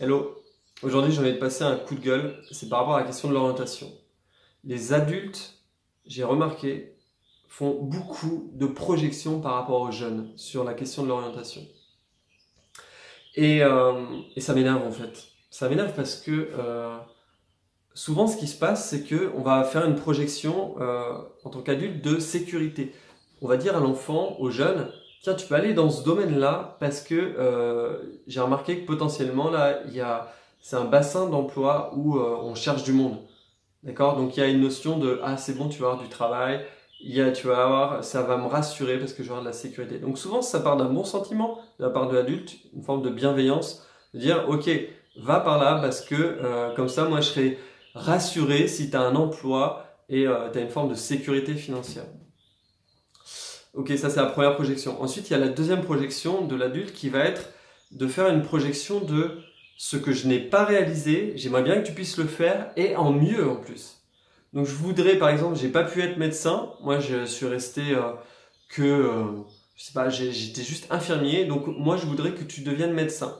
Hello, aujourd'hui j'ai envie de passer un coup de gueule, c'est par rapport à la question de l'orientation. Les adultes, j'ai remarqué, font beaucoup de projections par rapport aux jeunes sur la question de l'orientation. Et, euh, et ça m'énerve en fait. Ça m'énerve parce que souvent ce qui se passe, c'est qu'on va faire une projection en tant qu'adulte de sécurité. On va dire à l'enfant, aux jeunes, tiens, tu peux aller dans ce domaine-là parce que j'ai remarqué que potentiellement là, c'est un bassin d'emploi où on cherche du monde. D'accord? Donc il y a une notion de ah, c'est bon, tu vas avoir du travail, tu vas avoir, ça va me rassurer parce que je vais avoir de la sécurité. Donc souvent, ça part d'un bon sentiment de la part de l'adulte, une forme de bienveillance, de dire ok, va par là parce que comme ça, moi, je serai rassuré si tu as un emploi et tu as une forme de sécurité financière. Ok, ça c'est la première projection. Ensuite, il y a la deuxième projection de l'adulte qui va être de faire une projection de ce que je n'ai pas réalisé, j'aimerais bien que tu puisses le faire et en mieux en plus. Donc je voudrais par exemple, j'ai pas pu être médecin, moi je suis resté je sais pas, j'étais juste infirmier, donc moi je voudrais que tu deviennes médecin.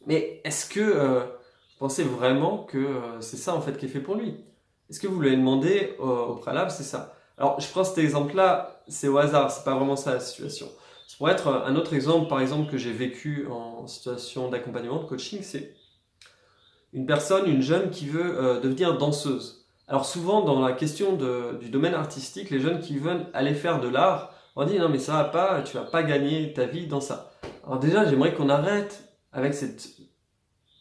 Mais est-ce que vous pensez vraiment que c'est ça en fait qui est fait pour lui? Est-ce que vous lui avez demandé au préalable, c'est ça? Alors je prends cet exemple-là, c'est au hasard, c'est pas vraiment ça la situation. Ça pourrait être un autre exemple, par exemple, que j'ai vécu en situation d'accompagnement, de coaching, c'est une personne, une jeune qui veut devenir danseuse. Alors souvent dans la question du domaine artistique, les jeunes qui veulent aller faire de l'art, on dit non mais ça va pas, tu vas pas gagner ta vie dans ça. Alors déjà j'aimerais qu'on arrête avec cette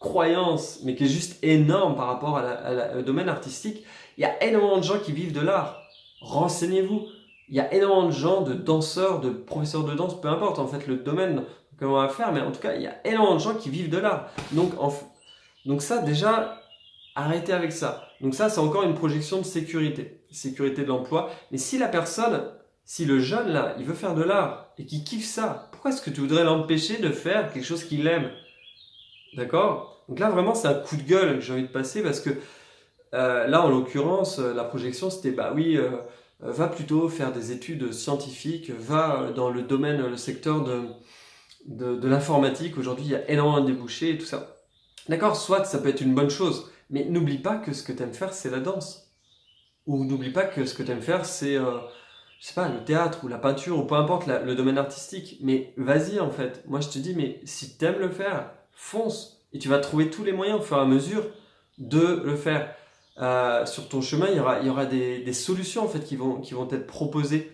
croyance, mais qui est juste énorme par rapport au domaine artistique. Il y a énormément de gens qui vivent de l'art. Renseignez-vous. Il y a énormément de gens, de danseurs, de professeurs de danse, peu importe en fait le domaine qu'on va faire, mais en tout cas, il y a énormément de gens qui vivent de l'art. Donc ça, déjà, arrêtez avec ça. Donc ça, c'est encore une projection de sécurité, sécurité de l'emploi. Mais si la personne, si le jeune là, il veut faire de l'art et qu'il kiffe ça, pourquoi est-ce que tu voudrais l'empêcher de faire quelque chose qu'il aime? D'accord? Donc là, vraiment, c'est un coup de gueule que j'ai envie de passer parce que là, en l'occurrence, la projection, c'était bah oui, va plutôt faire des études scientifiques, va dans le domaine, le secteur de l'informatique. Aujourd'hui, il y a énormément de débouchés et tout ça. D'accord, soit ça peut être une bonne chose, mais n'oublie pas que ce que tu aimes faire, c'est la danse. Ou n'oublie pas que ce que tu aimes faire, c'est, je sais pas, le théâtre ou la peinture ou peu importe le domaine artistique. Mais vas-y en fait. Moi je te dis, mais si tu aimes le faire, fonce. Et tu vas trouver tous les moyens au fur et à mesure de le faire. Sur ton chemin, il y aura des solutions en fait qui vont être proposées.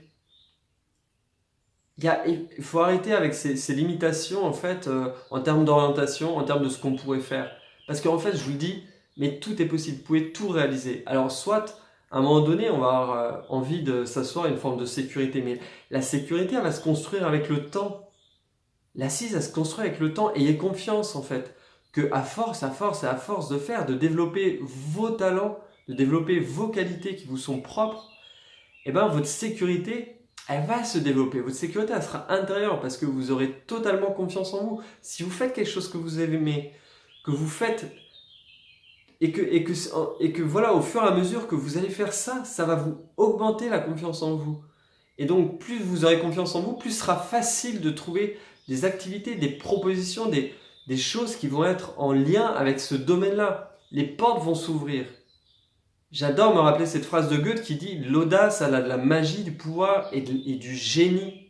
Il faut arrêter avec ces limitations en fait en termes d'orientation, en termes de ce qu'on pourrait faire. Parce qu'en fait, je vous le dis, mais tout est possible, vous pouvez tout réaliser. Alors soit, à un moment donné, on va avoir envie de s'asseoir à une forme de sécurité, mais la sécurité, elle va se construire avec le temps. L'assise, elle se construit avec le temps. Ayez confiance en fait, que à force, à force et à force de faire, de développer vos talents, de développer vos qualités qui vous sont propres, eh ben, votre sécurité, elle va se développer. Votre sécurité, elle sera intérieure parce que vous aurez totalement confiance en vous. Si vous faites quelque chose que vous aimez, que vous faites et que voilà, au fur et à mesure que vous allez faire ça, ça va vous augmenter la confiance en vous. Et donc, plus vous aurez confiance en vous, plus ce sera facile de trouver des activités, des propositions, des choses qui vont être en lien avec ce domaine-là. Les portes vont s'ouvrir. J'adore me rappeler cette phrase de Goethe qui dit l'audace, elle a de la magie, du pouvoir et du génie.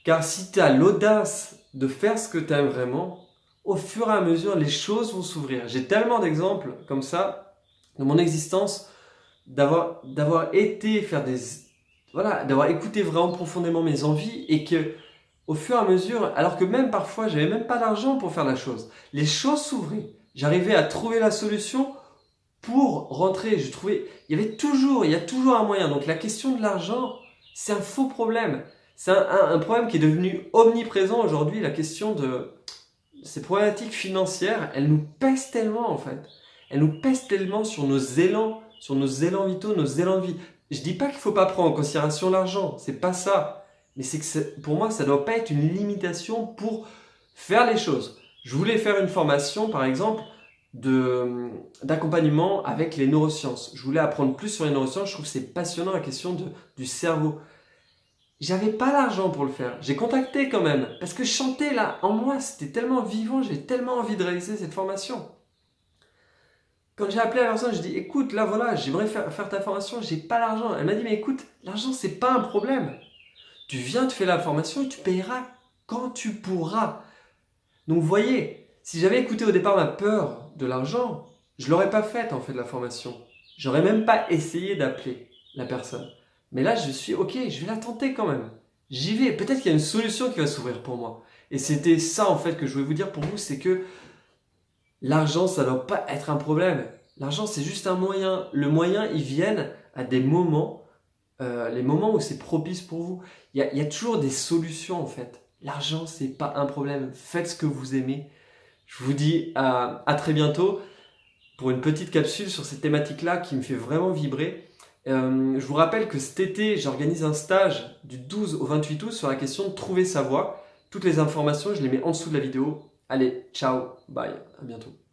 Car si tu as l'audace de faire ce que tu aimes vraiment, au fur et à mesure, les choses vont s'ouvrir. J'ai tellement d'exemples comme ça dans mon existence d'avoir été faire des. Voilà, d'avoir écouté vraiment profondément mes envies et que au fur et à mesure, alors que même parfois, j'avais même pas d'argent pour faire la chose, les choses s'ouvraient. J'arrivais à trouver la solution pour rentrer. Il y a toujours un moyen. Donc la question de l'argent, c'est un faux problème. C'est un problème qui est devenu omniprésent aujourd'hui. La question de ces problématiques financières, elles nous pèsent tellement en fait. Elles nous pèsent tellement sur nos élans vitaux, nos élans de vie. Je dis pas qu'il faut pas prendre en considération l'argent, c'est pas ça. Mais c'est que pour moi, ça doit pas être une limitation pour faire les choses. Je voulais faire une formation, par exemple, d'accompagnement avec les neurosciences. Je voulais apprendre plus sur les neurosciences. Je trouve que c'est passionnant la question du cerveau. J'avais pas l'argent pour le faire. J'ai contacté quand même. Parce que chanter là, en moi, c'était tellement vivant, j'ai tellement envie de réaliser cette formation. Quand j'ai appelé la personne, je dis écoute, là voilà, j'aimerais faire ta formation, j'ai pas l'argent. Elle m'a dit mais écoute, l'argent c'est pas un problème. Tu viens, tu fais la formation et tu payeras quand tu pourras. Donc vous voyez, si j'avais écouté au départ ma peur de l'argent, je l'aurais pas faite en fait la formation. J'aurais même pas essayé d'appeler la personne. Mais là je suis ok, je vais la tenter quand même. J'y vais, peut-être qu'il y a une solution qui va s'ouvrir pour moi. Et c'était ça en fait que je voulais vous dire pour vous, c'est que l'argent ça ne doit pas être un problème. L'argent c'est juste un moyen. Le moyen il vient à des moments, les moments où c'est propice pour vous. Il y a toujours des solutions en fait. L'argent c'est pas un problème. Faites ce que vous aimez. Je vous dis à très bientôt pour une petite capsule sur cette thématique-là qui me fait vraiment vibrer. Je vous rappelle que cet été, j'organise un stage du 12 au 28 août sur la question de trouver sa voie. Toutes les informations, je les mets en dessous de la vidéo. Allez, ciao, bye, à bientôt.